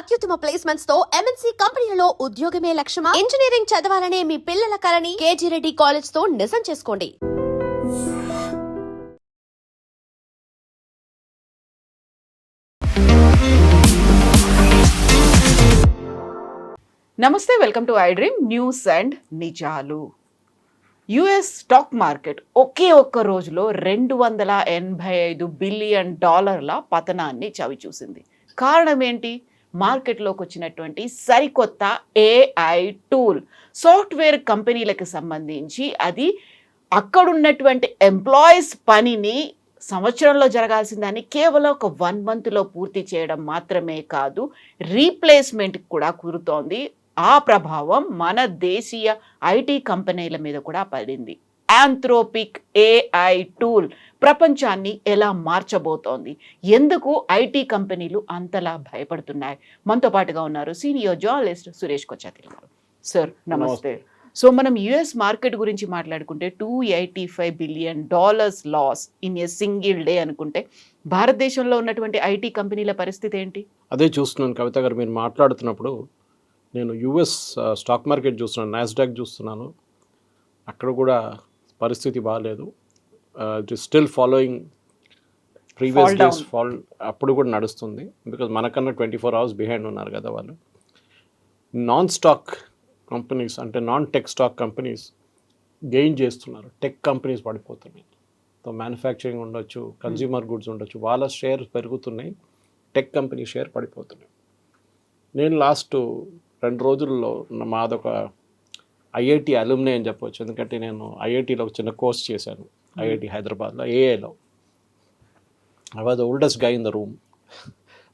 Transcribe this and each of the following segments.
అత్యుత్తమ ప్లేస్మెంట్స్ తో ఎంఎన్సీ కంపెనీలలో ఉద్యోగమే లక్ష్యమా? ఇంజనీరింగ్ చదవాలనే మీ పిల్లల కలని కేజీ రెడ్డి కాలేజ్ తో నిజం చేసుకోండి. నమస్తే, welcome to I dream news and నిజాలు. యుఎస్ స్టాక్ మార్కెట్ ఒకే ఒక్క రోజులో $285 బిలియన్ పతనాన్ని చవిచూసింది. కారణం ఏంటి? మార్కెట్లోకి వచ్చినటువంటి సరికొత్త ఏఐ టూల్. సాఫ్ట్వేర్ కంపెనీలకు సంబంధించి అది అక్కడున్నటువంటి ఎంప్లాయీస్ పనిని సంవత్సరంలో జరగాల్సిన దాన్ని కేవలం ఒక 1 monthలో పూర్తి చేయడం మాత్రమే కాదు, రీప్లేస్మెంట్ కూడా కుదురుతోంది. ఆ ప్రభావం మన దేశీయ ఐటీ కంపెనీల మీద కూడా పడింది. ఆంథ్రోపిక్ ఏఐ టూల్ ప్రపంచాన్ని ఎలా మార్చబోతోంది? ఎందుకు ఐటీ కంపెనీలు అంతలా భయపడుతున్నాయి? మనతో పాటుగా ఉన్నారు సీనియర్ జర్నలిస్ట్ సురేష్ కొచ్చాతిల్ గారు. సార్ నమస్తే. సో మనం యుఎస్ మార్కెట్ గురించి మాట్లాడుకుంటే $285 billion loss in a single day అనుకుంటే భారతదేశంలో ఉన్నటువంటి ఐటీ కంపెనీల పరిస్థితి ఏంటి? అదే చూస్తున్నాను కవిత గారు, మీరు మాట్లాడుతున్నప్పుడు నేను యుఎస్ స్టాక్ మార్కెట్ చూస్తున్నాను, నాస్డాక్ చూస్తున్నాను. అక్కడ కూడా పరిస్థితి బాగాలేదు. It is still following previous days fall. అప్పుడు కూడా నడుస్తుంది, బికాజ్ మనకన్నా 24 hours బిహైండ్ ఉన్నారు కదా వాళ్ళు. నాన్ స్టాక్ కంపెనీస్ అంటే non tech stock companies gain చేస్తున్నారు, టెక్ కంపెనీస్ పడిపోతున్నాయి. సో మ్యానుఫ్యాక్చరింగ్ ఉండొచ్చు, కన్జ్యూమర్ గుడ్స్ ఉండొచ్చు, వాళ్ళ షేర్ పెరుగుతున్నాయి, టెక్ కంపెనీ షేర్ పడిపోతున్నాయి. నేను లాస్ట్ 2 రోజుల్లో మాదొక ఐఐటి అలుమ్నే అని చెప్పవచ్చు, ఎందుకంటే నేను ఐఐటిలో ఒక చిన్న కోర్స్ చేశాను, ఐఐటి హైదరాబాద్లో ఏఐలో. I was the oldest guy in the room.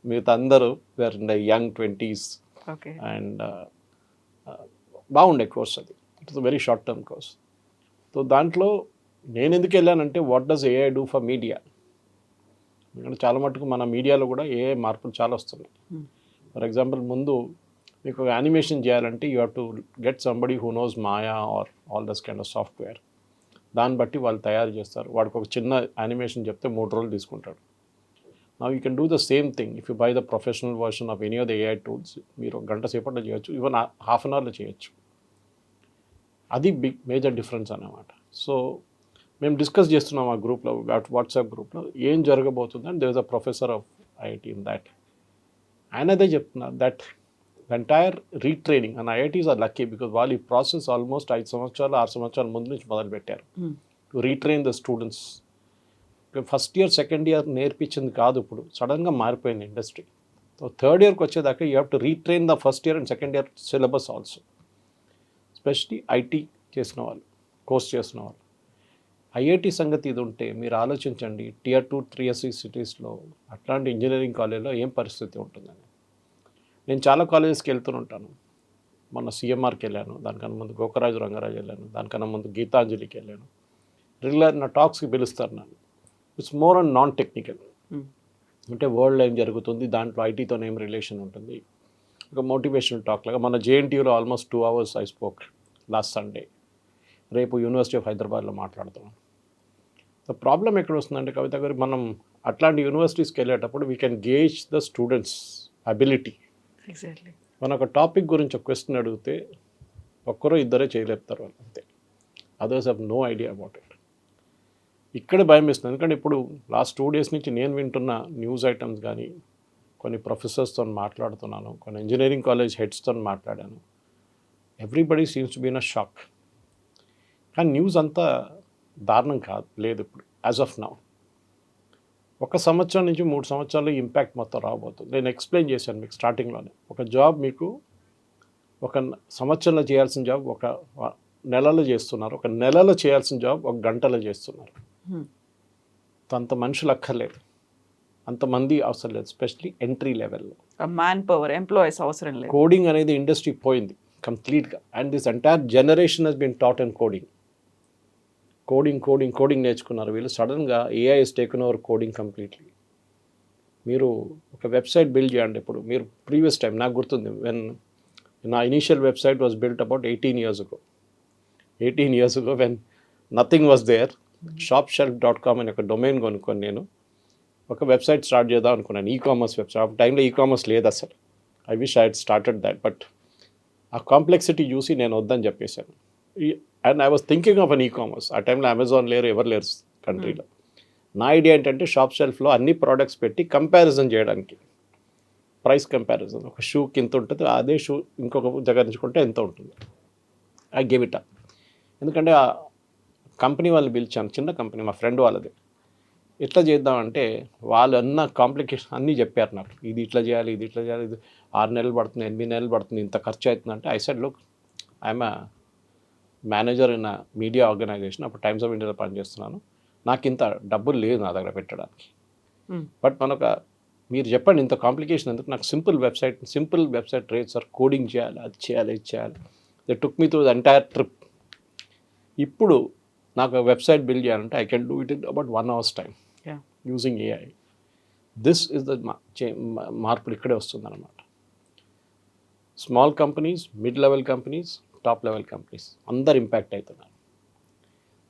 మిగతా అందరూ were in the young 20s. And బాగుండే కోర్స్ అది. It is a very short term course. So దాంట్లో నేను ఎందుకు వెళ్ళానంటే what does AI do for media? ఎందుకంటే చాలా మటుకు మన మీడియాలో కూడా ఏఐ మార్పులు చాలా వస్తున్నాయి. ఫర్ ఎగ్జాంపుల్, ముందు మీకు ఒక యానిమేషన్ చేయాలంటే you have to get somebody who knows Maya or all this kind of software. దాన్ని బట్టి వాళ్ళు తయారు చేస్తారు. వాడికి ఒక చిన్న యానిమేషన్ చెప్తే 3 రోజులు తీసుకుంటాడు. Now you can do the same thing if you by the professional version of any of the AI tools. మీరు 1 గంట సేపట్లో చేయొచ్చు, ఈవెన్ ½ an hourలో చేయొచ్చు. అది బిగ్ మేజర్ డిఫరెన్స్ అన్నమాట. సో మేము డిస్కస్ చేస్తున్నాం ఆ గ్రూప్లో, వాట్సాప్ గ్రూప్లో, ఏం జరగబోతుంది. And there is a professor of IIT in that. ఆయన అదే చెప్తున్నారు, that the entire retraining and IITs are lucky because వాళ్ళు ఈ ప్రాసెస్ ఆల్మోస్ట్ 5 సంవత్సరాలు 6 సంవత్సరాల ముందు నుంచి మొదలుపెట్టారు to retrain the students. First year second year నేర్పించింది కాదు, ఇప్పుడు సడన్గా మారిపోయింది ఇండస్ట్రీ. సో థర్డ్ ఇయర్కి వచ్చేదాకా you have to retrain the first year and second year syllabus also, especially IT చేసిన వాళ్ళు, కోర్స్ చేసిన వాళ్ళు. ఐఐటి సంగతి ఇది ఉంటే మీరు ఆలోచించండి, Tier 2, Tier 3 సిటీస్లో అట్లాంటి ఇంజనీరింగ్ కాలేజ్లో ఏం పరిస్థితి ఉంటుందని. నేను చాలా కాలేజెస్కి వెళ్తుంటాను. మొన్న సిఎంఆర్కి వెళ్ళాను, దానికన్నా ముందు గోకరాజు రంగరాజు వెళ్ళాను, దానికన్నా ముందు గీతాంజలికి వెళ్ళాను. రెగ్యులర్ నా టాక్స్కి పిలుస్తారు నన్ను. It's more and non technical, అంటే వరల్డ్లో ఏం జరుగుతుంది, దాంట్లో ఐటీతో ఏం రిలేషన్ ఉంటుంది, ఒక మోటివేషనల్ టాక్ లాగా. మన జేఎన్టీయూలో almost 2 hours I spoke last Sunday. రేపు యూనివర్సిటీ ఆఫ్ హైదరాబాద్లో మాట్లాడుతున్నాం. ద ప్రాబ్లం ఎక్కడ వస్తుందంటే కవిత గారు, మనం అట్లాంటి యూనివర్సిటీస్కి వెళ్ళేటప్పుడు we can gauge the students ability. Exactly. మన ఒక టాపిక్ గురించి ఒక క్వశ్చన్ అడిగితే ఒక్కరో ఇద్దరే చేయలేపుతారు వాళ్ళు, అంతే. Others have no idea about it. ఇక్కడ భయం వేస్తుంది, ఎందుకంటే ఇప్పుడు లాస్ట్ 2 days నుంచి నేను వింటున్న న్యూస్ ఐటమ్స్ కానీ, కొన్ని ప్రొఫెసర్స్తో మాట్లాడుతున్నాను, కొన్ని ఇంజనీరింగ్ కాలేజ్ హెడ్స్తో మాట్లాడాను. Everybody seems to be in a shock. కానీ న్యూస్ అంతా దారుణం కాదు, లేదు ఇప్పుడు యాజ్ ఆఫ్ నౌ. 1 సంవత్సరం నుంచి 3 సంవత్సరాలు ఇంపాక్ట్ మొత్తం రాబోతుంది. నేను ఎక్స్ప్లెయిన్ చేశాను మీకు స్టార్టింగ్లోనే. ఒక జాబ్ మీకు 1 సంవత్సరంలో చేయాల్సిన జాబ్ 1 నెలలో చేస్తున్నారు, 1 నెలలో చేయాల్సిన జాబ్ 1 గంటలో చేస్తున్నారు. అంత మనుషులు అక్కర్లేదు, అంతమంది అవసరం లేదు, ఎస్పెషలీ ఎంట్రీ లెవెల్లో. మ్యాన్ పవర్, ఎంప్లాయీస్ అవసరం లేదు. కోడింగ్ అనేది ఇండస్ట్రీ పోయింది కంప్లీట్గా. And this entire generation has been taught and coding నేర్చుకున్నారు వీళ్ళు. సడన్గా AI has taken over coding completely. మీరు ఒక వెబ్సైట్ బిల్డ్ చేయండి. ఇప్పుడు మీరు ప్రీవియస్ టైం నాకు గుర్తుంది, వెన్ నా initial website was built about 18 years ago. 18 years ago when nothing was there, shopshelf.com అని ఒక డొమైన్ కొనుక్కొని నేను ఒక వెబ్సైట్ స్టార్ట్ చేద్దాం అనుకున్నాను, ఈకామర్స్ వెబ్సైట్. ఆ టైంలో ఈకామర్స్ లేదు అసలు. I wish I head started that, but ఆ కాంప్లెక్సిటీ చూసి నేను వద్దని చెప్పేశాను. And I was thinking of an commerce. ఆ టైంలో అమెజాన్ లేరు, ఎవరు లేరు కంట్రీలో. నా ఐడియా ఏంటంటే షాప్ షెల్ఫ్లో అన్ని ప్రోడక్ట్స్ పెట్టి కంపారిజన్ చేయడానికి, ప్రైస్ కంపారిజన్. ఒక షూకి ఇంత ఉంటుంది, అదే షూ ఇంకొక దగ్గర నుంచుకుంటే ఎంత ఉంటుంది. I give it up. ఎందుకంటే ఆ కంపెనీ వాళ్ళు పిలిచాను, చిన్న కంపెనీ, మా ఫ్రెండ్ వాళ్ళది. ఎట్లా చేద్దామంటే వాళ్ళు అన్న కాంప్లికేషన్ అన్నీ చెప్పారు నాకు. ఇది ఇట్లా చేయాలి, ఇది ఇట్లా చేయాలి, ఇది 6 నెలలు పడుతుంది, 8 నెలలు పడుతుంది, ఇంత ఖర్చు అవుతుంది అంటే I said look, I'm a manager in a media organisation, అప్పుడు టైమ్స్ ఆఫ్ ఇండియాలో పనిచేస్తున్నాను, నాకు ఇంత డబ్బులు లేదు నా దగ్గర పెట్టడానికి. బట్ మీరు చెప్పండి ఇంత కాంప్లికేషన్ ఎందుకు, నాకు simple website rates sir, coding చేయాలి, అది చేయాలి, ఇది చేయాలి. They took me through the entire trip. ఇప్పుడు నాకు వెబ్సైట్ బిల్డ్ చేయాలంటే I can do it in about 1 hour's time using AI. This is the మార్పులు ఇక్కడే వస్తుందన్నమాట. Small companies, mid level companies, top level companies అందరు ఇంపాక్ట్ అవుతున్నారు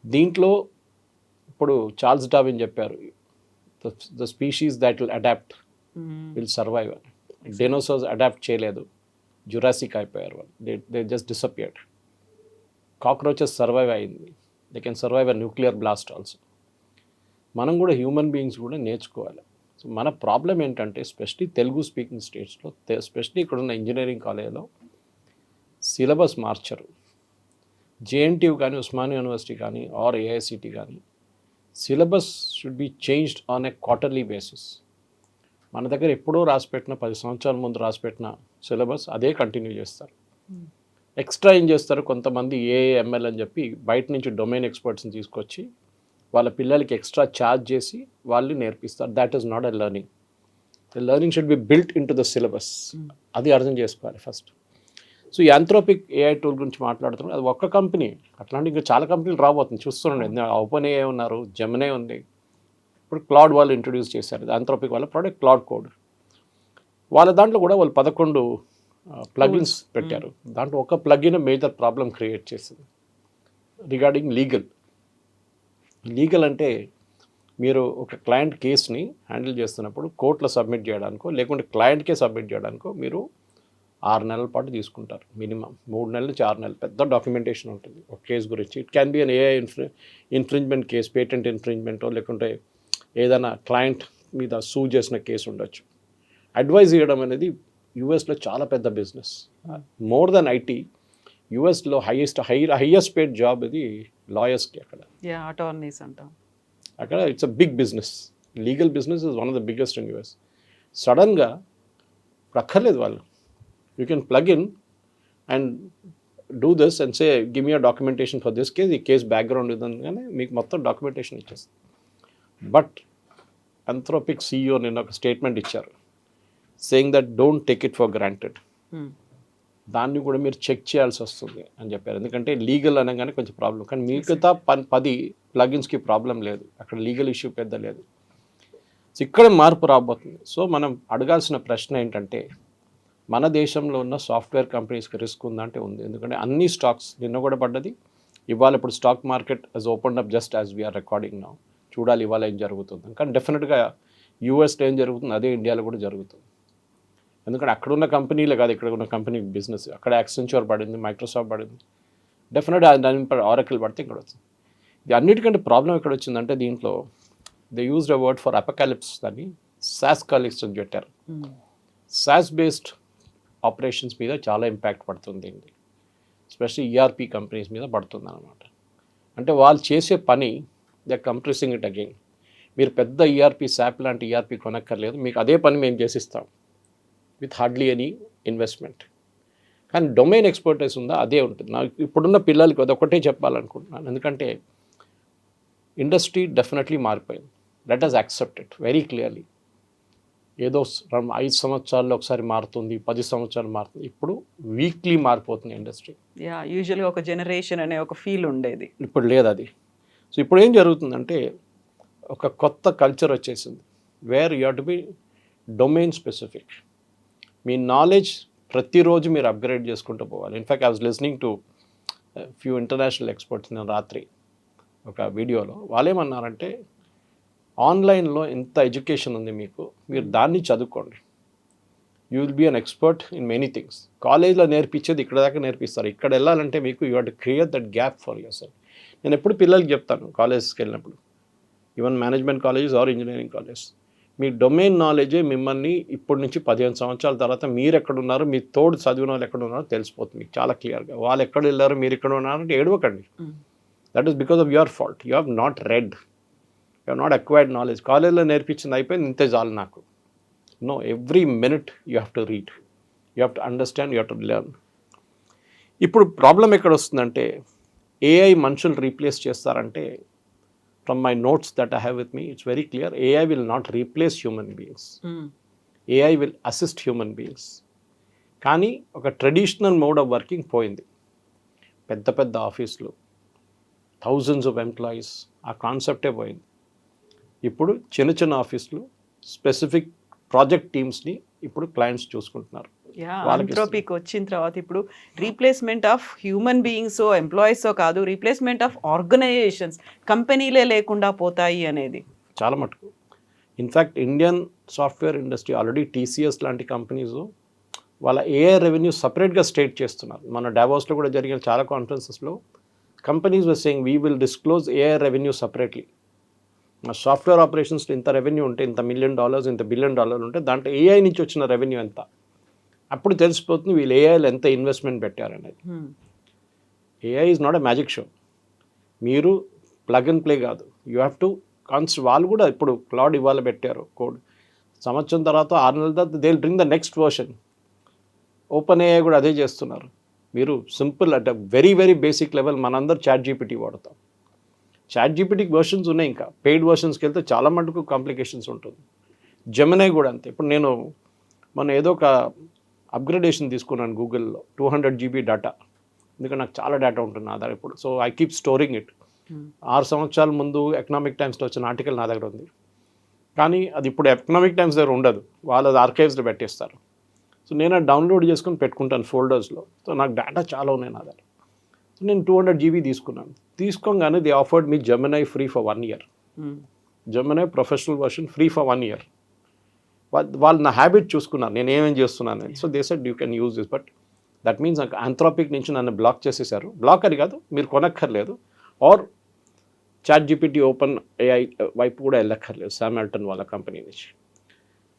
దీంట్లో. ఇప్పుడు చార్ల్స్ డార్విన్ చెప్పారు, the species that will adapt will survive. Dinosaurs adapt చేయలేదు, Jurassic అయిపోయారు వాళ్ళు, they just disappeared. Cockroaches survive అయింది, they can survive a nuclear blast also. మనం కూడా హ్యూమన్ బీయింగ్స్ కూడా నేర్చుకోవాలి. సో మన ప్రాబ్లం ఏంటంటే ఎస్పెషలీ తెలుగు స్పీకింగ్ స్టేట్స్లో, ఎస్పెషలీ ఇక్కడున్న ఇంజనీరింగ్ కాలేజ్లో సిలబస్ మార్చరు. జేఎన్టీయూ కానీ, ఉస్మానియా యూనివర్సిటీ కానీ, ఆర్ ఏఐసిటి కానీ, syllabus should be changed on a quarterly basis. మన దగ్గర ఎప్పుడో రాసిపెట్టిన 10 సంవత్సరాల ముందు రాసిపెట్టిన సిలబస్ అదే కంటిన్యూ చేస్తారు. ఎక్స్ట్రా ఏం చేస్తారు కొంతమంది, ఏఎంఎల్ అని చెప్పి బయట నుంచి డొమైన్ ఎక్స్పర్ట్స్ని తీసుకొచ్చి వాళ్ళ పిల్లలకి ఎక్స్ట్రా ఛార్జ్ చేసి వాళ్ళు నేర్పిస్తారు. That is not a learning. The learning should be built in to the syllabus. అది అర్థం చేసుకోవాలి ఫస్ట్. సో ఈ ఆంథ్రోపిక్ ఏఐ టూల్ గురించి మాట్లాడుతున్నాం, అది ఒక్క కంపెనీ, అట్లాంటి ఇంకా చాలా కంపెనీలు రాబోతుంది చూస్తుండే. ఓపెన్ ఏఐ ఉన్నారు, జెమినీ ఉంది, ఇప్పుడు క్లౌడ్ వాళ్ళు ఇంట్రొడ్యూస్ చేశారు. ఆంథ్రోపిక్ వాళ్ళ ప్రోడక్ట్ క్లౌడ్ కోడ్. వాళ్ళ దాంట్లో కూడా వాళ్ళు 11 ప్లగిన్స్ పెట్టారు. దాంట్లో ఒక ప్లగిన్ మేజర్ ప్రాబ్లం క్రియేట్ చేసింది రిగార్డింగ్ లీగల్ అంటే మీరు ఒక క్లయింట్ కేస్ని హ్యాండిల్ చేస్తున్నప్పుడు కోర్టులో సబ్మిట్ చేయడానికో లేకుంటే క్లయింట్కే సబ్మిట్ చేయడానికో మీరు 6 నెలల పాటు తీసుకుంటారు మినిమం. 3 నెలల నుంచి 6 నెలలు పెద్ద డాక్యుమెంటేషన్ ఉంటుంది ఒక కేసు గురించి. It can be an AI infringement case, patent ఇన్ఫ్రింజ్మెంటో, లేకుంటే ఏదైనా క్లయింట్ మీద సూ చేసిన కేసు ఉండొచ్చు. అడ్వైజ్ ఇవ్వడం అనేది యూఎస్లో చాలా పెద్ద బిజినెస్. మోర్ దెన్ ఐటీ, యూఎస్లో హైయెస్ట్ పేడ్ జాబ్ ఇది లాయర్స్కి. అక్కడ అటార్నీస్ అంటాం. అక్కడ it's a big business. Legal business is one of the biggest in US. సడన్గా అక్కర్లేదు వాళ్ళు, you can plug in and do this and say give me a documentation for this case, ఈ case background ఇదని మీకు మొత్తం documentation ఇచ్చేస్తుంది. But Anthropic CEO నిన్న ఒక స్టేట్మెంట్ ఇచ్చారు, saying that don't take it for granted. దాన్ని కూడా మీరు చెక్ చేయాల్సి వస్తుంది అని చెప్పారు. ఎందుకంటే లీగల్ అనగానే కొంచెం ప్రాబ్లం, కానీ మిగతా 10 ప్లగిన్స్కి ప్రాబ్లం లేదు, అక్కడ లీగల్ ఇష్యూ పెద్ద లేదు. సో ఇక్కడ మార్పు రాబోతుంది. సో మనం అడగాల్సిన ప్రశ్న ఏంటంటే, మన దేశంలో ఉన్న సాఫ్ట్వేర్ కంపెనీస్కి రిస్క్ ఉందంటే ఉంది. ఎందుకంటే అన్ని స్టాక్స్ నిన్న కూడా పడ్డది, ఇవాళ ఇప్పుడు stock market has open up just as we're recording now. చూడాలి ఇవాళ ఏం జరుగుతుంది. కానీ డెఫినెట్గా యూఎస్లో ఏం జరుగుతుంది అదే ఇండియాలో కూడా జరుగుతుంది. ఎందుకంటే అక్కడ ఉన్న కంపెనీలే కాదు, ఇక్కడ ఉన్న కంపెనీ బిజినెస్, అక్కడ యాక్సెంచర్ పడింది, మైక్రోసాఫ్ట్ పడింది, డెఫినెట్గా దాని ఆరకిల్ పడితే ఇక్కడ వచ్చింది. ఇది అన్నిటికంటే ప్రాబ్లం ఎక్కడ వచ్చిందంటే, దీంట్లో they used a word for apocalypse, దాన్ని సాస్ కాలిప్స్ అని పెట్టారు. సాస్ బేస్డ్ ఆపరేషన్స్ మీద చాలా ఇంపాక్ట్ పడుతుంది, ఎస్పెషల్లీ ఈఆర్పీ కంపెనీస్ మీద పడుతుంది అనమాట. అంటే వాళ్ళు చేసే పని దే కంప్రెసింగ్ ఇట్ అగైన్. మీరు పెద్ద ఈఆర్పీ, శాప్ లాంటి ఈఆర్పీ కొనక్కర్లేదు, మీకు అదే పని మేము చేసిస్తాం విత్ హార్డ్లీ ఎనీ ఇన్వెస్ట్మెంట్. కానీ డొమైన్ ఎక్స్పర్టైజ్ ఉందా, అదే ఉంటుంది. నాకు ఇప్పుడున్న పిల్లలకి అదొకటే చెప్పాలనుకుంటున్నాను. ఎందుకంటే ఇండస్ట్రీ డెఫినెట్లీ మారిపోయింది. Let us accept it very clearly. ఏదో 5 సంవత్సరాల్లో ఒకసారి మారుతుంది, 10 సంవత్సరాలు మారుతుంది. ఇప్పుడు వీక్లీ మారిపోతుంది ఇండస్ట్రీ. యూజువల్గా ఒక జనరేషన్ అనే ఒక ఫీల్ ఉండేది, ఇప్పుడు లేదు అది. సో ఇప్పుడు ఏం జరుగుతుందంటే, ఒక కొత్త కల్చర్ వచ్చేసింది, where you have to be domain specific. Me knowledge ప్రతిరోజు మీరు అప్గ్రేడ్ చేసుకుంటూ పోవాలి. In fact I was listening to few international experts నేను రాత్రి ఒక వీడియోలో. వాళ్ళేమన్నారంటే, ఆన్లైన్లో ఎంత ఎడ్యుకేషన్ ఉంది మీకు, మీరు దాన్ని చదువుకోండి. You will be an expert in many things. కాలేజ్లో నేర్పించేది ఇక్కడ దాకా నేర్పిస్తారు. ఇక్కడ వెళ్ళాలంటే మీకు you have to create that gap for yourself. నేను ఎప్పుడు పిల్లలకి చెప్తాను కాలేజ్కి వెళ్ళినప్పుడు, even management colleges or engineering college, మీ డొమైన్ నాలెడ్జే మిమ్మల్ని ఇప్పటి నుంచి 15 సంవత్సరాల తర్వాత మీరు ఎక్కడున్నారు, మీ తోడు చదివిన వాళ్ళు ఎక్కడ ఉన్నారో తెలిసిపోతుంది మీకు చాలా క్లియర్గా. వాళ్ళు ఎక్కడ వెళ్ళారు, మీరు ఇక్కడ ఉన్నారంటే ఏడవకండి. That is because of your fault. You have not read, you have not acquired knowledge. కాలేజ్లో నేర్పించింది అయిపోయింది, ఇంతే చాలు నాకు. No, every minute you have to read, you have to understand, you have to learn. ఇప్పుడు ప్రాబ్లం ఎక్కడ వస్తుందంటే AI మనుషులు రీప్లేస్ చేస్తారంటే, from my notes that I have with me, it's very clear, AI will not replace human beings. AI will assist human beings. కానీ ఒక traditional mode of working పోయింది. పెద్ద పెద్ద ఆఫీసులు, థౌజండ్స్ ఆఫ్ ఎంప్లాయీస్, ఆ కాన్సెప్టే పోయింది. ఇప్పుడు చిన్న చిన్న ఆఫీసులు, స్పెసిఫిక్ ప్రాజెక్ట్ టీమ్స్ని ఇప్పుడు క్లయింట్స్ చూసుకుంటున్నారు. ఆంథ్రోపిక్ వచ్చిన తర్వాత ఇప్పుడు replacement of human beings employees కాదు, రీప్లేస్మెంట్ ఆఫ్ ఆర్గనైజేషన్స్, కంపెనీలే లేకుండా పోతాయి అనేది చాలా మటుకు. In fact Indian software industry already TCS లాంటి కంపెనీస్ వాళ్ళ ఏఐ రెవెన్యూ సపరేట్గా స్టేట్ చేస్తున్నారు. మన డావోస్లో కూడా జరిగిన చాలా కాన్ఫరెన్సెస్లో companies were saying we will disclose AI revenue separately. మా సాఫ్ట్వేర్ ఆపరేషన్స్లో ఇంత రెవెన్యూ ఉంటే, ఇంత $1 million, ఇంత $1 billion ఉంటే దాంట్లో ఏఐ నుంచి వచ్చిన రెవెన్యూ ఎంత, అప్పుడు తెలిసిపోతుంది వీళ్ళు ఏఐలో ఎంత ఇన్వెస్ట్మెంట్ పెట్టారనేది. AI is not a magic show. మీరు ప్లగ్ అండ్ ప్లే కాదు, యూ హ్యావ్ టు వాళ్ళు కూడా ఇప్పుడు క్లౌడ్ ఇవాళ పెట్టారు కోడ్, సంవత్సరం తర్వాత 6 నెలల తర్వాత they will bring the next version. Open AI కూడా అదే చేస్తున్నారు. మీరు simple at very very basic level మనందరూ చాట్ జీపీటీ వాడతాం. చాట్ జీపీటీకి వర్షన్స్ ఉన్నాయి, ఇంకా పెయిడ్ వర్షన్స్కి వెళ్తే చాలా మటుకు కాంప్లికేషన్స్ ఉంటుంది. జెమినై కూడా అంతే. ఇప్పుడు నేను ఏదో ఒక అప్గ్రేడేషన్ తీసుకున్నాను గూగుల్లో, 200 GB డేటా, ఎందుకంటే నాకు చాలా డేటా ఉంటుంది నా దగ్గర ఇప్పుడు. So I keep storing it. 6 సంవత్సరాల ముందు ఎకనామిక్ టైమ్స్లో వచ్చిన ఆర్టికల్ నా దగ్గర ఉంది, కానీ అది ఇప్పుడు ఎకనామిక్ టైమ్స్ దగ్గర ఉండదు, వాళ్ళది ఆర్కైవ్స్లో పెట్టేస్తారు. సో నేను అది డౌన్లోడ్ చేసుకొని పెట్టుకుంటాను ఫోల్డర్స్లో. సో నాకు డేటా చాలా ఉన్నాయి నా దగ్గర. సో నేను 200 GB తీసుకున్నాను. తీసుకోగానే they offered me Gemini free for 1 year. Gemini professional version free for 1 year. వాళ్ళు నా హ్యాబిట్ చూసుకున్నారు నేను ఏమేం చేస్తున్నాను. So they said you can use this, but that means నాకు ఆంథ్రోపిక్ నుంచి నన్ను బ్లాక్ చేసేసారు. బ్లాక్ అని కాదు, మీరు కొనక్కర్లేదు, or ChatGPT OpenAI వైపు కూడా వెళ్ళక్కర్లేదు, శామ్ ఆల్టన్ వాళ్ళ కంపెనీ నుంచి.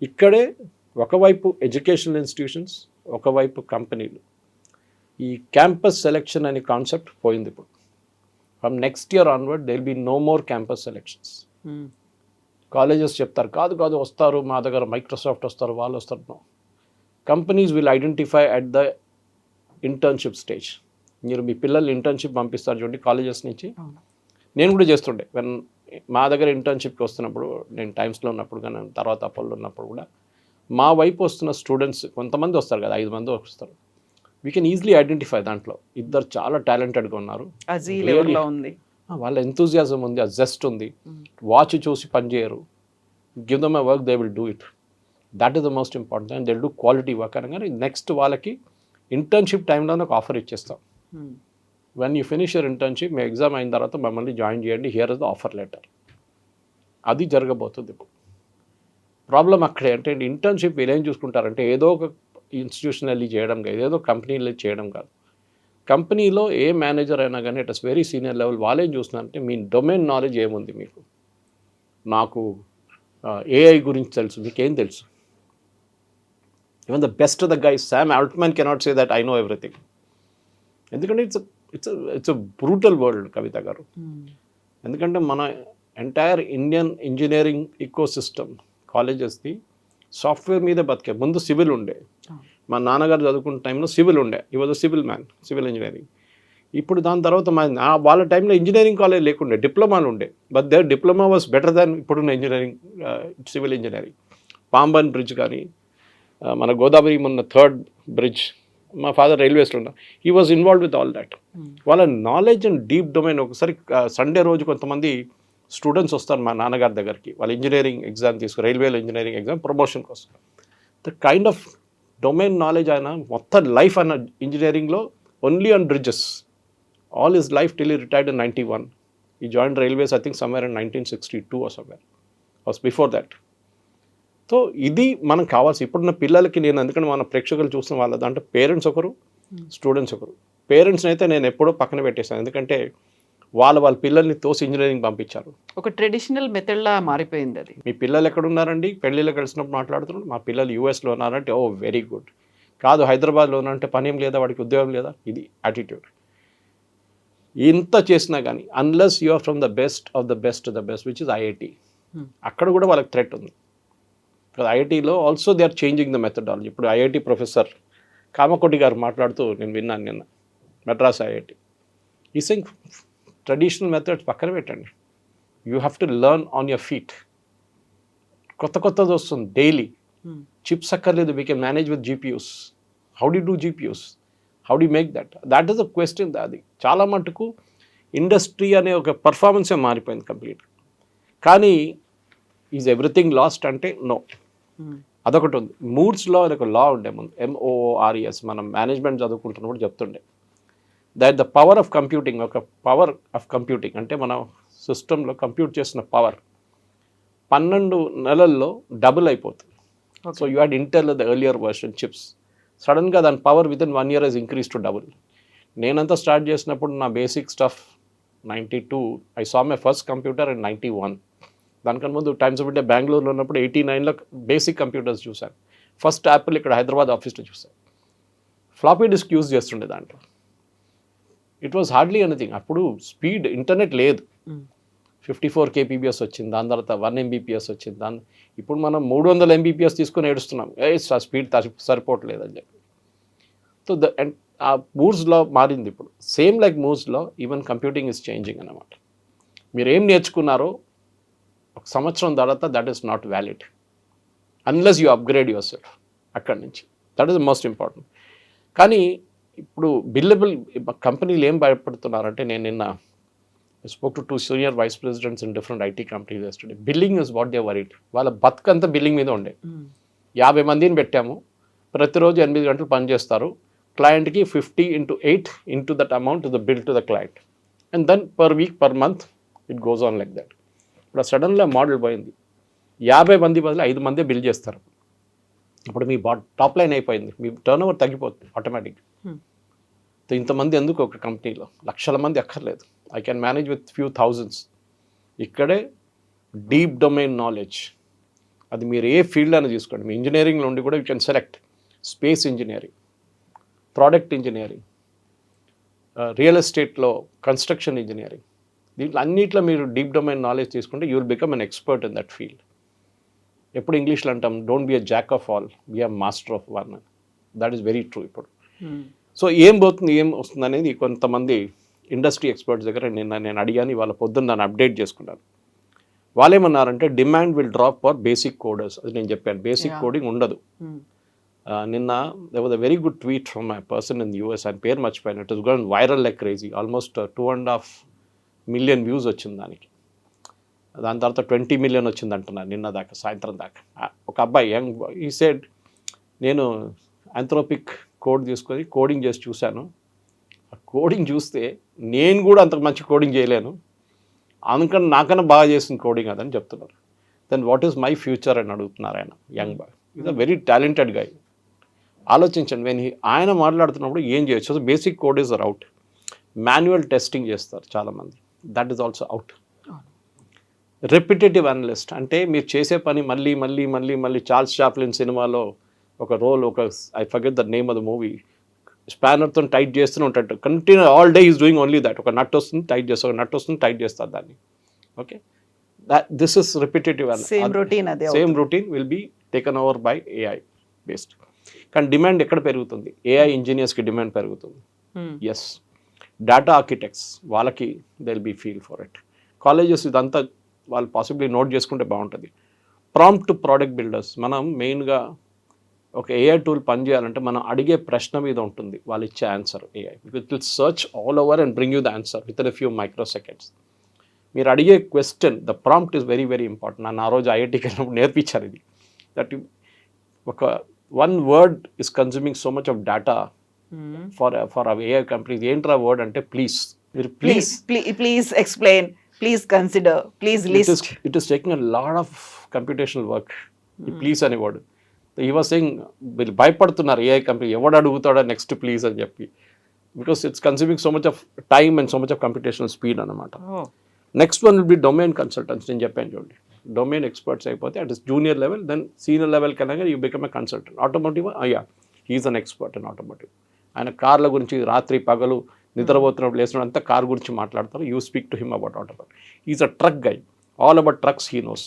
ఇక్కడే ఒకవైపు ఎడ్యుకేషనల్ ఇన్స్టిట్యూషన్స్, ఒకవైపు కంపెనీలు. ఈ క్యాంపస్ సెలెక్షన్ అనే కాన్సెప్ట్ పోయింది ఇప్పుడు. From next year onward they will be no more campus selections. Colleges చెప్తారు కాదు వస్తారు మా దగ్గర, మైక్రోసాఫ్ట్ వస్తారు, వాళ్ళు వస్తారు. No, companies will identify at the internship stage. మీరు మీ పిల్లల్ని ఇంటర్న్షిప్ పంపిస్తారు చూడండి కాలేజెస్ నుంచి. నేను కూడా చేస్తుండే, మా దగ్గర ఇంటర్న్షిప్కి వస్తున్నప్పుడు, నేను టైమ్స్లో ఉన్నప్పుడు కానీ తర్వాత అపోలో ఉన్నప్పుడు కూడా, మా వైపు వస్తున్న స్టూడెంట్స్ కొంతమంది వస్తారు కదా, 5 మంది వస్తారు. We can easily identify. దాంట్లో ఇద్దరు చాలా టాలెంటెడ్గా ఉన్నారు, ఉంది, వాళ్ళ ఎంతూజియాజం ఉంది, ఆ జస్ట్ ఉంది. వాచ్ చూసి పని చేయరు. Give them a work, they will do it. That is the most important. And they will do quality work. అనగానే నెక్స్ట్ వాళ్ళకి ఇంటర్న్షిప్ టైంలో ఒక ఆఫర్ ఇచ్చేస్తాం. When you finish your internship, me exam అయిన తర్వాత మమ్మల్ని జాయిన్ చేయండి, here is the offer letter. అది జరగబోతుంది ఇప్పుడు. ప్రాబ్లం అక్కడే. అంటే ఇంటర్న్షిప్ వీళ్ళు ఏం చూసుకుంటారంటే ఏదో ఒక ఇన్స్టిట్యూషన్ వెళ్ళి చేయడం కాదు, ఏదో కంపెనీలో చేయడం కాదు. కంపెనీలో ఏ మేనేజర్ అయినా కానీ it is very senior level, వాళ్ళేం చూస్తున్నారంటే మీ డొమైన్ నాలెడ్జ్ ఏముంది మీకు. నాకు ఏఐ గురించి తెలుసు, మీకేం తెలుసు? Even the best of the guys, Sam Altman cannot say that I know everything. ఎందుకంటే it's a brutal world Kavitha garu. ఎందుకంటే మన entire Indian engineering ecosystem కాలేజెస్ది సాఫ్ట్వేర్ మీద బతికే. ముందు సివిల్ ఉండే, మా నాన్నగారు చదువుకున్న టైంలో సివిల్ ఉండే, ఈ was civil man, civil engineering. ఇప్పుడు దాని తర్వాత వాళ్ళ టైంలో ఇంజనీరింగ్ కాలేజ్ లేకుండే, డిప్లొమాలు ఉండే. But there diploma was better than ఇప్పుడున్న engineering, civil engineering. Pamban bridge కానీ, మన గోదావరి మొన్న 3rd బ్రిడ్జ్, మా ఫాదర్ రైల్వేస్లో ఉన్నారు, he was involve with all that. వాళ్ళ నాలెడ్జ్ అండ్ డీప్ డొమైన్. ఒకసారి సండే రోజు కొంతమంది స్టూడెంట్స్ వస్తారు మా నాన్నగారి దగ్గరికి, వాళ్ళ ఇంజనీరింగ్ ఎగ్జామ్ రైల్వేలో ఇంజనీరింగ్ ఎగ్జామ్ ప్రమోషన్ కోసం. The kind of domain knowledge ఆయన మొత్తం లైఫ్ అన్న ఇంజనీరింగ్లో only on bridges, all his life till he retired in 91. ఈ join railways I think somewhere in 1962 or somewhere, or before that. So ఇది మనకు కావాల్సి ఇప్పుడున్న పిల్లలకి నేను ఎందుకంటే మన ప్రేక్షకులు చూసిన వాళ్ళ దాంట్లో పేరెంట్స్ ఒకరు స్టూడెంట్స్ ఒకరు. పేరెంట్స్ని అయితే నేను ఎప్పుడో పక్కన పెట్టేశాను, ఎందుకంటే వాళ్ళ పిల్లల్ని తోసి ఇంజనీరింగ్ పంపించారు. ఒక ట్రెడిషనల్ మెథడ్లా మారిపోయింది అది. మీ పిల్లలు ఎక్కడ ఉన్నారండి, పెళ్ళిళ్ళు కలిసినప్పుడు మాట్లాడుతున్నారు, మా పిల్లలు యూఎస్లో ఉన్నారంటే ఓ వెరీ గుడ్. కాదు హైదరాబాద్లో ఉన్నారంటే పని ఏం లేదా, వాడికి ఉద్యోగం లేదా, ఇది యాటిట్యూడ్. ఇంత చేసినా కానీ unless you are from the best of the best which is IIT, అక్కడ కూడా వాళ్ళకి థ్రెట్ ఉంది. ఐఐటీలో also they are changing the methodology. ఇప్పుడు ఐఐటి ప్రొఫెసర్ కామకోటి గారు మాట్లాడుతూ నేను విన్నాను నిన్న, మెడ్రాస్ ఐఐటి, ఈ సింగ్ ట్రెడిషనల్ మెథడ్స్ పక్కన పెట్టండి, you have to learn on your feet. కొత్తది వస్తుంది డైలీ. చిప్స్ అక్కర్లేదు, we can manage with GPUs. How do do GPUs, how do make that is a question. అది చాలా మటుకు ఇండస్ట్రీ అనే ఒక పర్ఫార్మెన్సే మారిపోయింది కంప్లీట్. కానీ ఈజ్ ఎవ్రీథింగ్ లాస్ట్ అంటే నో. అదొకటి ఉంది. మూడ్స్లో ఒక లా ఉండే ముందు, MOORES, మనం మేనేజ్మెంట్ చదువుకుంటున్నప్పుడు చెప్తుండే, that the power of computing, ఒక పవర్ ఆఫ్ కంప్యూటింగ్ అంటే మన సిస్టంలో కంప్యూట్ చేసిన పవర్ 12 నెలల్లో డబుల్ అయిపోతుంది. So you had Intel the earlier version chips, సడన్గా దాని power with in 1 year has increase to double. నేనంతా స్టార్ట్ చేసినప్పుడు నా basic stuff 92, I saw my first computer in 91. దానికన్నా ముందు టైమ్స్ ఆఫ్ ఇండియా బెంగళూరులో ఉన్నప్పుడు 89లో బేసిక్ కంప్యూటర్స్ చూశాను. ఫస్ట్ యాపిల్ ఇక్కడ హైదరాబాద్ ఆఫీస్లో చూశాను. ఫ్లాపీ డిస్క్ యూజ్ చేస్తుండే దాంట్లో. It was hardly anything. అప్పుడు స్పీడ్ ఇంటర్నెట్ లేదు. 54 kbps వచ్చింది, దాని తర్వాత 1 Mbps వచ్చింది. ఇప్పుడు మనం 300 Mbps తీసుకొని ఏడుస్తున్నాం, స్పీడ్ సరిపోవట్లేదు అని చెప్పి. సో ఆ మూవ్స్లో మారింది ఇప్పుడు. సేమ్ లైక్ మూవ్స్లో ఈవెన్ కంప్యూటింగ్ ఇస్ చేంజింగ్ అన్నమాట. మీరు ఏం నేర్చుకున్నారో ఒక సంవత్సరం తర్వాత that is not valid unless you upgrade yourself అక్కడి నుంచి. That is the most important. కానీ ఇప్పుడు బిల్లబుల్ కంపెనీలు ఏం భయపడుతున్నారంటే, నేను నిన్న spoke to 2 senior vice presidents in different IT companies yesterday. Billing is what they are worried. వాళ్ళ బతుకంతా బిల్లింగ్ మీద ఉండే. 50 మందిని పెట్టాము, ప్రతిరోజు 8 గంటలు పని చేస్తారు, క్లయింట్కి 50 into 8 into that amount is the bill to the client, and then per week per month it goes on like that. ఇప్పుడు సడన్గా మోడల్ పోయింది, 50 మంది బదులు 5 మందే బిల్ చేస్తారు. ఇప్పుడు మీ టాప్ లైన్ అయిపోయింది, మీ టర్న్ ఓవర్ తగ్గిపోతుంది ఆటోమేటిక్. ఇంతమంది ఎందుకు ఒక కంపెనీలో, లక్షల మంది అక్కర్లేదు, I can manage with few thousands. ఇక్కడే డీప్ డొమైన్ నాలెడ్జ్, అది మీరు ఏ ఫీల్డ్ అని తీసుకోండి. మీ ఇంజనీరింగ్లో ఉండి కూడా you can select space engineering, product engineering, real ఎస్టేట్లో కన్స్ట్రక్షన్ ఇంజనీరింగ్, దీంట్లో అన్నిట్లో మీరు డీప్ డొమైన్ నాలెడ్జ్ తీసుకుంటే you will become an expert in that field. ఎప్పుడు ఇంగ్లీష్లో అంటాం, don't be a Jack of all, be a master of one. That is very true ఇప్పుడు. So ఏం పోతుంది ఏం వస్తుంది అనేది కొంతమంది ఇండస్ట్రీ ఎక్స్పర్ట్స్ దగ్గర నేను అడిగాను, ఇవాళ పొద్దున్న నన్ను అప్డేట్ చేసుకున్నాను. వాళ్ళు ఏమన్నారంటే demand will drop for basic coders. అది నేను చెప్పాను, బేసిక్ కోడింగ్ ఉండదు. నిన్న there was a very good tweet from a person in the US, ఆయన పేరు మర్చిపోయాను. It has gone viral like crazy, almost 2.5 million views వచ్చింది దానికి. దాని తర్వాత 20 million వచ్చింది అంటున్నారు నిన్న దాకా, సాయంత్రం దాకా. ఒక అబ్బాయి యంగ్ బాయ్, ఈ సెడ్, నేను ఆంథ్రోపిక్ కోడ్ తీసుకొని కోడింగ్ చేసి చూశాను, ఆ కోడింగ్ చూస్తే నేను కూడా అంత మంచి కోడింగ్ చేయలేను, అందుకని నాకన్నా బాగా చేసిన కోడింగ్ అదని చెప్తున్నారు. Then what is my future అని అడుగుతున్నారు ఆయన, young boy. Is a very talented guy. ఆలోచించండి, ఆయన మాట్లాడుతున్నప్పుడు ఏం చేయొచ్చు. So basic code is out. Manual testing చేస్తారు చాలామంది, that is also out. Repetitive analyst అంటే మీరు చేసే పని మళ్ళీ మళ్ళీ మళ్ళీ మళ్ళీ. చార్ల్స్ చాప్లిన్ సినిమాలో ఒక role, I forget the name of the movie, స్పానర్తో టైట్ చేస్తూనే ఉంటాడు continue, all day is doing only that. ఒక నట్ వస్తుంది టైట్ చేస్తారు, ఒక నట్ వస్తుంది టైట్ చేస్తారు దాన్ని. Okay, this is repetitive. Same routine will be taken over by AI based. కానీ డిమాండ్ ఎక్కడ పెరుగుతుంది? AI ఇంజనీర్స్కి డిమాండ్ పెరుగుతుంది. ఎస్, డేటా ఆర్కిటెక్ట్స్, వాళ్ళకి they will be feel for it. Colleges ఇదంతా వాళ్ళు పాసిబ్లీ నోట్ చేసుకుంటే బాగుంటుంది. ప్రాంప్ట్ టు ప్రోడక్ట్ బిల్డర్స్, మనం మెయిన్గా ఒక AI టూల్ పనిచేయాలంటే మనం అడిగే ప్రశ్న మీద ఉంటుంది వాళ్ళు ఇచ్చే answer. AI it will search all over and bring you the answer with in a few micro seconds. మీరు అడిగే question, the prompt is very very important. నన్ను ఆ రోజు IITకి వెళ్ళినప్పుడు నేర్పించారు ఇది. దట్ ఒక one word is consuming so much of data for AI companies. ఏంట్రా వర్డ్ అంటే ప్లీజ్. మీరు please explain, please consider, please list. It is taking a lot of computational work. ఈ ప్లీజ్ అనేవాడు. ఈ వాజ్ సెయింగ్ వీళ్ళు భయపడుతున్నారు AI company ఎవడు అడుగుతాడో next please అని చెప్పి, because it's consuming so much of time and so much of computational speed అనమాట. Next one will be domain consultants. నేను చెప్పాను చూడండి, డొమైన్ ఎక్స్పర్ట్స్ అయిపోతే at is junior level, then senior level కన్నా you become a consultant. Automotive he is an expert in automotive. ఆయన కార్ల గురించి రాత్రి పగలు నిద్రపోతున్నప్పుడు లేచినప్పుడు అంతా కార్ గురించి మాట్లాడతారు. You speak to him about automotive. Is a truck guy, all about trucks he knows.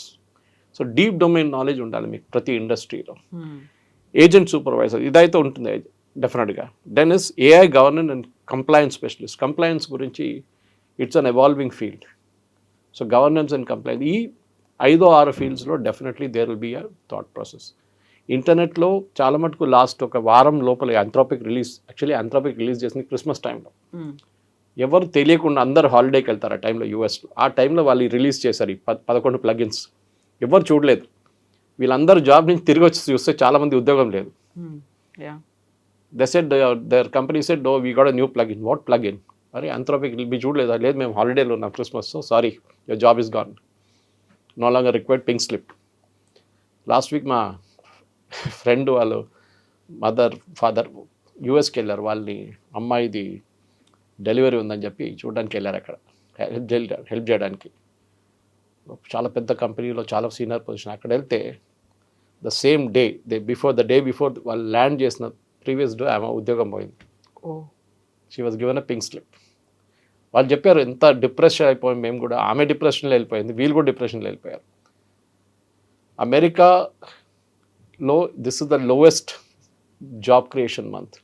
So deep domain knowledge ఉండాలి మీకు ప్రతి ఇండస్ట్రీలో. ఏజెంట్ సూపర్వైజర్ ఇదైతే ఉంటుంది డెఫినెట్గా. Then is AI governance and compliance specialist. Compliance గురించి it's an evolving field. So governance and compliance ఈ 5-6 ఫీల్డ్స్లో definitely there will be a thought process. ఇంటర్నెట్లో చాలా మటుకు లాస్ట్ ఒక వారం లోపల ఆంథ్రోపిక్ రిలీజ్ చేసింది క్రిస్మస్ టైంలో. ఎవరు తెలియకుండా అందరు హాలిడేకి వెళ్తారు ఆ టైంలో యూఎస్లో. ఆ టైంలో వాళ్ళు రిలీజ్ చేశారు ఈ 11 ప్లగిన్స్. ఎవరు చూడలేదు. వీళ్ళందరూ జాబ్ నుంచి తిరిగి వచ్చి చూస్తే చాలామంది ఉద్యోగం లేదు. They said their company said oh we got a new plugin. What plugin? అరే ఆంథ్రోపిక్ మీ చూడలేదు? లేదు మేము హాలిడేలో ఉన్నాం Christmas, so sorry your job is gone, no longer required pink slip. Last week మా ఫ్రెండ్ వాళ్ళు ఫాదర్ యూఎస్కి వెళ్ళారు. వాళ్ళని అమ్మాయిది డెలివరీ ఉందని చెప్పి చూడడానికి వెళ్ళారు. అక్కడ హెల్ప్ చేయడానికి చాలా పెద్ద కంపెనీలో చాలా సీనియర్ పొజిషన్. అక్కడ వెళ్తే the same day the day before వాళ్ళు ల్యాండ్ చేసిన ప్రీవియస్ డే ఆమె ఉద్యోగం పోయింది. She was given a pink slip. వాళ్ళు చెప్పారు ఎంత డిప్రెషన్ అయిపోయింది మేము కూడా. ఆమె డిప్రెషన్లో వెళ్ళిపోయింది, వీళ్ళు కూడా డిప్రెషన్లో వెళ్ళిపోయారు. అమెరికాలో this is the lowest job creation month.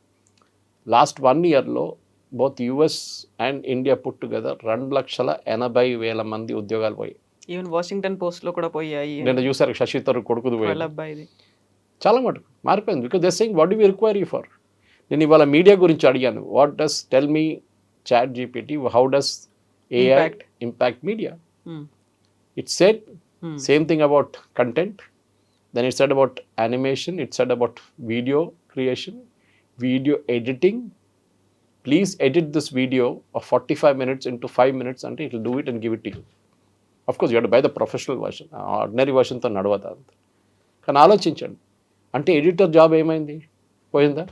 Last 1 yearలో both US and India put together 2,80,000 మంది ఉద్యోగాలు పోయాయి. ఈవెన్ వాషింగ్టన్ పోస్ట్లో కూడా పోయాయి. నేను చూసారు శశి తరూర్ కొడుకుది పోయింది. అబ్బాయిది చాలా మటుకు మారిపోయింది. Because they saying what do you require you for. నేను ఇవాళ మీడియా గురించి అడిగాను, what does tell me chat GPT, how does AI impact media? It said same thing about content, then it said about animation, it said about video creation, video editing. Please edit this video of 45 minutes into 5 minutes and it will do it and give it to you. Of course, you have to buy the professional version. Ordinary version తో నడవదు. కానీ ఆలోచించండి, అంటే editor job ఏమైంది? పోయిందా?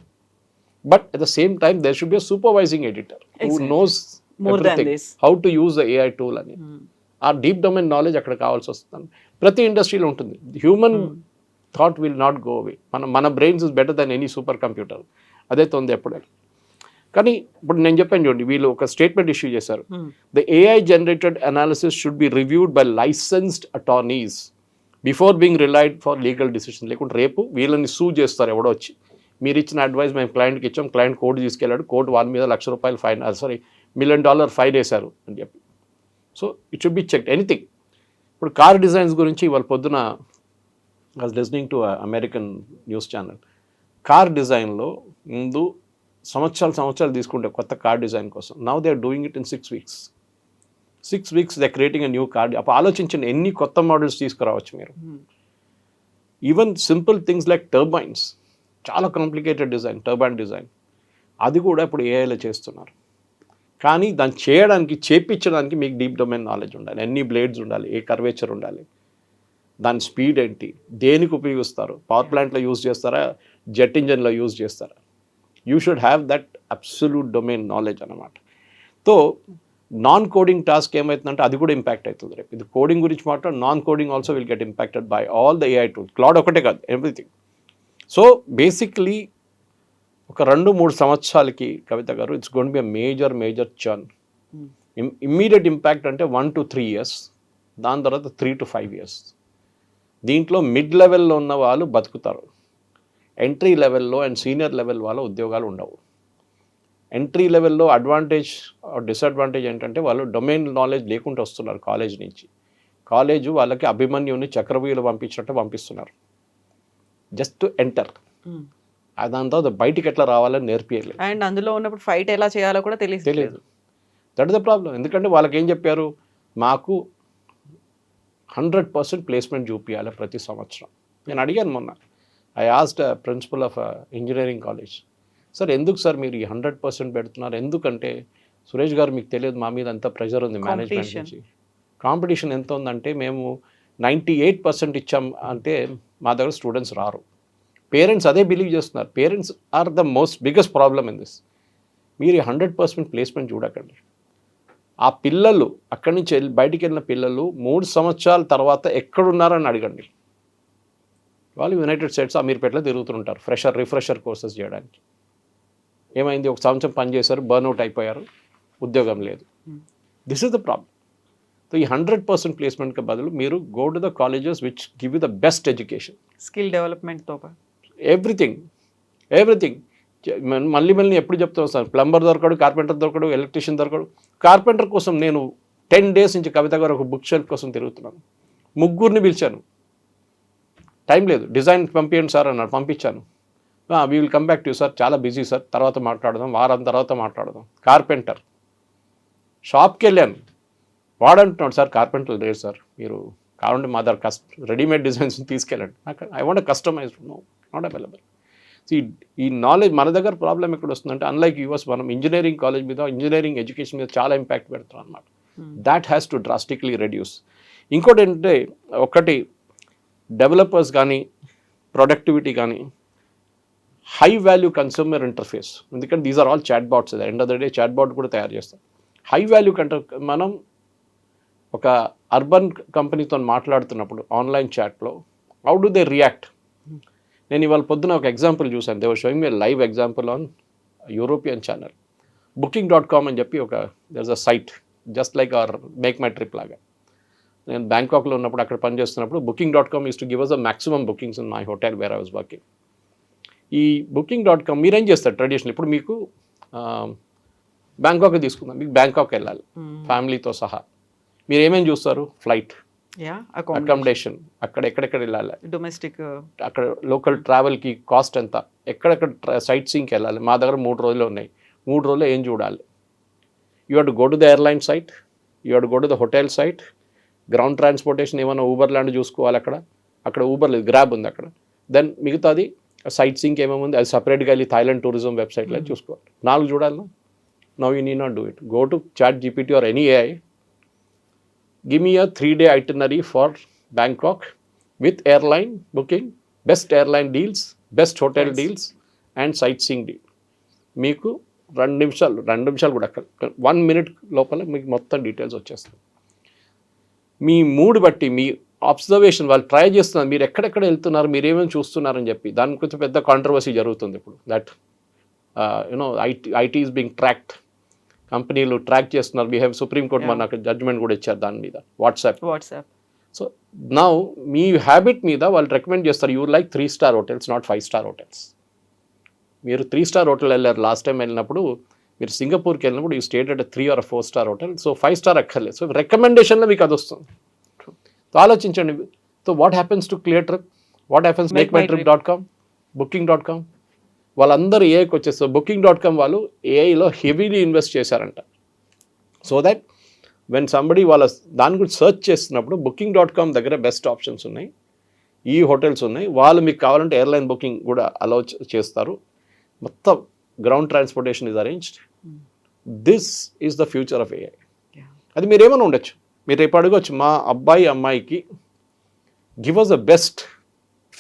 But at the same time there should be a supervising editor who knows how to use the AI tool అని. ఆ deep domain knowledge అక్కడ కావాల్సి వస్తుంది. ప్రతి ఇండస్ట్రీలో ఉంటుంది. Human thought will not go away. మన brains is better than any super computer. అదైతే ఉంది ఎప్పుడైనా. కానీ ఇప్పుడు నేను చెప్పాను చూడండి, వీళ్ళు ఒక స్టేట్మెంట్ ఇష్యూ చేశారు. The AI generated analysis should be reviewed by licensed attorneys before being relied for legal decision. లేకుంటే రేపు వీళ్ళని సూ చేస్తారు ఎవడో వచ్చి, మీరు ఇచ్చిన అడ్వైస్ మేము క్లయింట్కి ఇచ్చాం, క్లయింట్ కోర్టు తీసుకెళ్ళాడు, కోర్టు వాళ్ళ మీద ₹1,00,000 ఫైన్, $1 million ఫైన్ వేశారు అని చెప్పి. So it should be checked anything. ఇప్పుడు కార్ డిజైన్స్ గురించి ఇవాళ పొద్దున I was listening to American news channel. Car డిజైన్లో ముందు సంవత్సరాలు తీసుకుంటే కొత్త కార్ డిజైన్ కోసం, now they are doing it in 6 weeks. 6 weeks they creating a new car. అప్పుడు ఆలోచించండి ఎన్ని కొత్త మోడల్స్ తీసుకురావచ్చు మీరు. Even simple things like turbines, చాలా కాంప్లికేటెడ్ డిజైన్, టర్బైన్ డిజైన్, అది కూడా ఇప్పుడు ఏఐలో చేస్తున్నారు. కానీ దాన్ని చేపించడానికి మీకు డీప్ డొమైన్ నాలెడ్జ్ ఉండాలి. ఎన్ని బ్లేడ్స్ ఉండాలి, ఏ కర్వేచర్ ఉండాలి, దాని స్పీడ్ ఏంటి, దేనికి ఉపయోగిస్తారు, పవర్ ప్లాంట్లో యూజ్ చేస్తారా, జెట్ ఇంజన్లో యూజ్ చేస్తారా. You should have that absolute domain knowledge అనమాట. సో నాన్ కోడింగ్ టాస్క్ ఏమవుతుందంటే అది కూడా ఇంపాక్ట్ అవుతుంది రేపు. ఇది కోడింగ్ గురించి మాట్లాడు, non coding also will get impacted by all the AI tools. Cloud ఒకటే కాదు, ఎవ్రీథింగ్. సో బేసిక్లీ ఒక 2-3 సంవత్సరాలకి Kavitha garu it's gonna be a major churn. Immediate impact అంటే 1 to 3 years, దాని తర్వాత 3 to 5 years. దీంట్లో మిడ్ లెవెల్లో ఉన్న వాళ్ళు బతుకుతారు. ఎంట్రీ లెవెల్లో అండ్ సీనియర్ లెవెల్ వాళ్ళ ఉద్యోగాలు ఉండవు. ఎంట్రీ లెవెల్లో అడ్వాంటేజ్ డిసడ్వాంటేజ్ ఏంటంటే వాళ్ళు డొమైన్ నాలెడ్జ్ లేకుండా వస్తున్నారు కాలేజ్ నుంచి. కాలేజు వాళ్ళకి అభిమన్యుని చక్రవ్యూహలు పంపించినట్టు పంపిస్తున్నారు, జస్ట్ టు ఎంటర్. దాని తర్వాత బయటికి ఎట్లా రావాలని నేర్పియలేదు. అండ్ అందులో ఉన్నప్పుడు ఫైట్ ఎలా చేయాలో కూడా తెలియదు. That is the problem. ఎందుకంటే వాళ్ళకి ఏం చెప్పారు, మాకు 100% ప్లేస్మెంట్ చూపించాలి ప్రతి సంవత్సరం. నేను అడిగాను మొన్న, I asked principal of engineering college, sir ఎందుకు సార్ మీరు ఈ 100% పెడుతున్నారు? ఎందుకంటే సురేష్ గారు మీకు తెలియదు, మా మీద అంత ప్రెషర్ ఉంది మేనేజ్మెంట్ నుంచి. కాంపిటీషన్ ఎంత ఉందంటే మేము 98% ఇచ్చాం అంటే మా దగ్గర స్టూడెంట్స్ రారు. పేరెంట్స్ అదే బిలీవ్ చేస్తున్నారు. Parents are the most biggest problem in this. మీరు 100% ప్లేస్మెంట్ చూడకండి. ఆ పిల్లలు అక్కడి నుంచి బయటికి వెళ్ళిన పిల్లలు 3 సంవత్సరాల తర్వాత ఎక్కడున్నారని అడగండి. వాళ్ళు యునైటెడ్ స్టేట్స్ అమీర్పేటలో తిరుగుతుంటారు రిఫ్రెషర్ కోర్సెస్ చేయడానికి. ఏమైంది, 1 సంవత్సరం పనిచేశారు, బర్న్అవుట్ అయిపోయారు, ఉద్యోగం లేదు. This is the problem. So ఈ 100% ప్లేస్మెంట్కి బదులు మీరు go to the colleges which give you the best education. Skill డెవలప్మెంట్తో పాటు ఎవ్రీథింగ్ మళ్ళీ ఎప్పుడు చెప్తాను సార్, ప్లంబర్ దొరకడు, కార్పెంటర్ దొరకడు, ఎలక్ట్రీషియన్ దొరకడు. కార్పెంటర్ కోసం నేను 10 days నుంచి కవిత గారు ఒక బుక్ షెల్ఫ్ కోసం తిరుగుతున్నాను. 3 పిలిచాను, టైం లేదు, డిజైన్ పంపించండి సార్ అన్నాడు, పంపించాను. We will come back to you sir, చాలా బిజీ సార్, తర్వాత మాట్లాడదాం, వారం తర్వాత మాట్లాడదాం. కార్పెంటర్ షాప్కి వెళ్ళాను, వాడంటున్నాడు సార్ కార్పెంటర్ లేదు సార్, మీరు కావాలంటే మా దగ్గర రెడీమేడ్ డిజైన్స్ తీసుకెళ్ళండి. I want customised, no not available. ఈ నాలెడ్జ్ మన దగ్గర ప్రాబ్లం ఎక్కడ వస్తుందంటే, అన్లైక్ యూఎస్ మనం ఇంజనీరింగ్ కాలేజ్ మీద, ఇంజనీరింగ్ ఎడ్యుకేషన్ మీద చాలా ఇంపాక్ట్ పెడతాం అన్నమాట. That has to drastically reduce. ఇంకోటి ఏంటంటే, ఒకటి డెవలపర్స్ కానీ ప్రొడక్టివిటీ కానీ హై వాల్యూ కన్స్యూమర్ ఇంటర్ఫేస్, ఎందుకంటే these are all chatbots. End of the day chatbot కూడా తయారు చేస్తాం. హై వాల్యూ మనం ఒక అర్బన్ కంపెనీతో మాట్లాడుతున్నప్పుడు ఆన్లైన్ చాట్లో హౌ డు దే రియాక్ట్. నేను ఇవాళ పొద్దున ఒక ఎగ్జాంపుల్ చూశాను. They were showing a live example on European channel. Booking.com అని చెప్పి there is a site just like our MakeMyTrip లాగా. నేను బ్యాంకాక్లో ఉన్నప్పుడు అక్కడ పనిచేస్తున్నప్పుడు Booking.com used to give us the maximum bookings in my hotel where I was working. ఈ Booking.com మీరేం చేస్తారు ట్రెడిషనల్, ఇప్పుడు మీకు బ్యాంకాక్ తీసుకుందాం, మీకు బ్యాంకాక్ వెళ్ళాలి ఫ్యామిలీతో సహా, మీరు ఏమేమి చూస్తారు? ఫ్లైట్, అకామిడేషన్, అక్కడ ఎక్కడెక్కడ వెళ్ళాలి, డొమెస్టిక్, అక్కడ లోకల్ ట్రావెల్కి కాస్ట్ ఎంత, ఎక్కడెక్కడ సైట్ సీయింగ్కి వెళ్ళాలి. మా దగ్గర 3 రోజులు ఉన్నాయి, 3 రోజుల్లో ఏం చూడాలి. You have to go to the airline site, you have to go to the hotel site, ground transportation ఏమైనా ఊబర్ లాంటి చూసుకోవాలి. అక్కడ ఊబర్ లేదు, గ్రాబ్ ఉంది అక్కడ. దెన్ మిగతాది సైట్ సీయింగ్కి ఏమేమి ఉంది అది సపరేట్గా వెళ్ళి థాయిలాండ్ టూరిజం వెబ్సైట్లో చూసుకోవాలి. 4 చూడాలి. Now you need not do it. Go to chat GPT or any AI. Give me a 3-day itinerary for Bangkok with airline booking, best airline deals, best hotel deals and sightseeing deal. మీకు 2 నిమిషాలు కూడా 1 minute లోపల మీకు మొత్తం details వచ్చేస్తాయి. మీ mood బట్టి, మీ observation, వాళ్ళు try చేస్తున్నారు మీరు ఎక్కడెక్కడ వెళ్తున్నారు, మీరు ఏమేమి చూస్తున్నారని చెప్పి. దాని గురించి పెద్ద కాంట్రవర్సీ జరుగుతుంది ఇప్పుడు. That IT is being tracked, కంపెనీలు ట్రాక్ చేస్తున్నారు. వీ హ్యావ్ సుప్రీంకోర్టు మన జడ్జ్మెంట్ కూడా ఇచ్చారు దాని మీద. వాట్సాప్. సో నౌ మీ హ్యాబిట్ మీద వాళ్ళు రికమెండ్ చేస్తారు, you like 3-star hotels, not 5-star hotels. మీరు 3-star హోటల్ వెళ్ళారు లాస్ట్ టైం వెళ్ళినప్పుడు, మీరు సింగపూర్కి వెళ్ళినప్పుడు you state at 3 or 4-star hotel. So 5-star అక్కర్లేదు. సో రికమెండేషన్లో మీకు అది వస్తుంది. సో ఆలోచించండి. So what happens to Cleartrip, what happens MakeMyTrip dot com, Booking.com, వాళ్ళందరూ ఏఐకి వచ్చేస్తారు. Booking.com వాళ్ళు ఏఐలో హెవీలీ ఇన్వెస్ట్ చేశారంట. సో దట్ వెన్ సంబడి వాళ్ళ దాని గురించి సర్చ్ చేస్తున్నప్పుడు Booking.com దగ్గర బెస్ట్ ఆప్షన్స్ ఉన్నాయి, ఈ హోటల్స్ ఉన్నాయి, వాళ్ళు మీకు కావాలంటే ఎయిర్లైన్ బుకింగ్ కూడా అలౌ చేస్తారు. మొత్తం ground transportation is arranged. This is the future of AI. అది మీరు ఏమైనా ఉండొచ్చు, మీరు రేపు అడగవచ్చు, మా అబ్బాయి అమ్మాయికి give us the best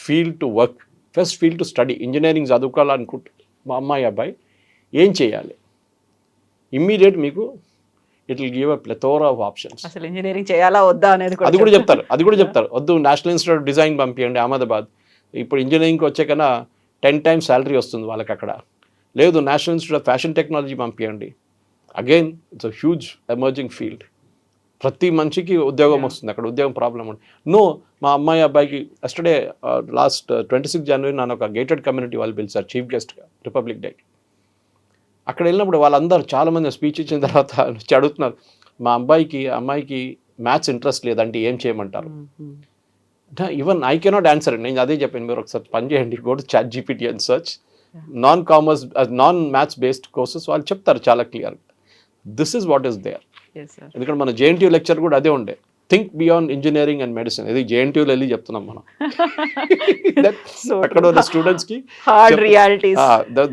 field to work, first field to study, engineering చదువుకోవాలనుకుంటే మా అమ్మాయి అబ్బాయి ఏం చేయాలి. ఇమ్మీడియట్ మీకు it will give a plethora of options. అసలు ఇంజనీరింగ్ చేయాలా వద్దా అనేది అది కూడా చెప్తారు. వద్దు నేషనల్ ఇన్స్టిట్యూట్ ఆఫ్ డిజైన్ పంపించండి అహ్మదాబాద్, ఇప్పుడు ఇంజనీరింగ్కి వచ్చే కన్నా 10 times శాలరీ వస్తుంది వాళ్ళకి అక్కడ. లేదు national institute of fashion technology పంపించండి, again it's a huge emerging field. ప్రతి మనిషికి ఉద్యోగం వస్తుంది అక్కడ, ఉద్యోగం ప్రాబ్లం ఉంది. నో, మా అమ్మాయి అబ్బాయికి ఎస్టర్డే లాస్ట్ 26 January నన్ను ఒక గేటెడ్ కమ్యూనిటీ వాళ్ళు పిలిచారు చీఫ్ గెస్ట్గా రిపబ్లిక్ డేకి. అక్కడ వెళ్ళినప్పుడు వాళ్ళందరూ చాలామంది స్పీచ్ ఇచ్చిన తర్వాత అడుగుతున్నారు, మా అమ్మాయికి మ్యాథ్స్ ఇంట్రెస్ట్ లేదంటే ఏం చేయమంటారు. Even I cannot answer. నేను అదే చెప్పాను, మీరు ఒకసారి పని చేయండి, go to chat GPT and search non maths based courses, వాళ్ళు చెప్తారు చాలా clear. This is what is there. ఎందుకంటే మన జేఎన్టీయూ లెక్చర్ కూడా అదే ఉండే, think beyond engineering and medicine. ఇది జేఎన్టీయూలో వెళ్ళి చెప్తున్నాం మనం. అక్కడ ఉన్న స్టూడెంట్స్ కి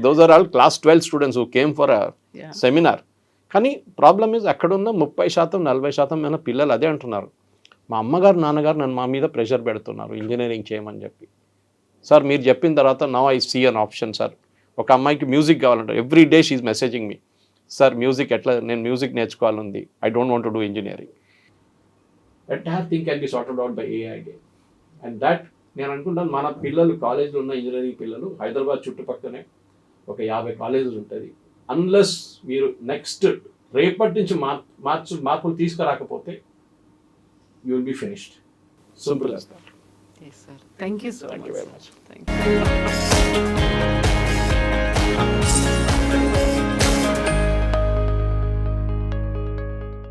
those are all class 12 students who came for a seminar. కానీ ప్రాబ్లమ్ ఈజ్ అక్కడ ఉన్న 30%, 40% పిల్లలు అదే అంటున్నారు, మా అమ్మగారు నాన్నగారు నన్ను మా మీద ప్రెషర్ పెడుతున్నారు ఇంజనీరింగ్ చేయమని చెప్పి. సార్ మీరు చెప్పిన తర్వాత now I see an option sir. ఒక అమ్మాయికి మ్యూజిక్ కావాలంటే every day she messaging me, sir music ఎట్లా, నేను మ్యూజిక్ నేర్చుకోవాలంది, I don't want to do engineering. Entire thing can be sorted out by AI day. And that నేను అనుకుంటాను మన పిల్లలు కాలేజ్లో ఉన్న ఇంజనీరింగ్ పిల్లలు హైదరాబాద్ చుట్టుపక్కనే ఒక 50 కాలేజెస్ ఉంటుంది. అన్లెస్ మీరు నెక్స్ట్ రేపటి నుంచి మార్పులు తీసుకురాకపోతే you will be finished. Simple as that. Yes, sir. Thank you so Thank much. you very much. Thank you.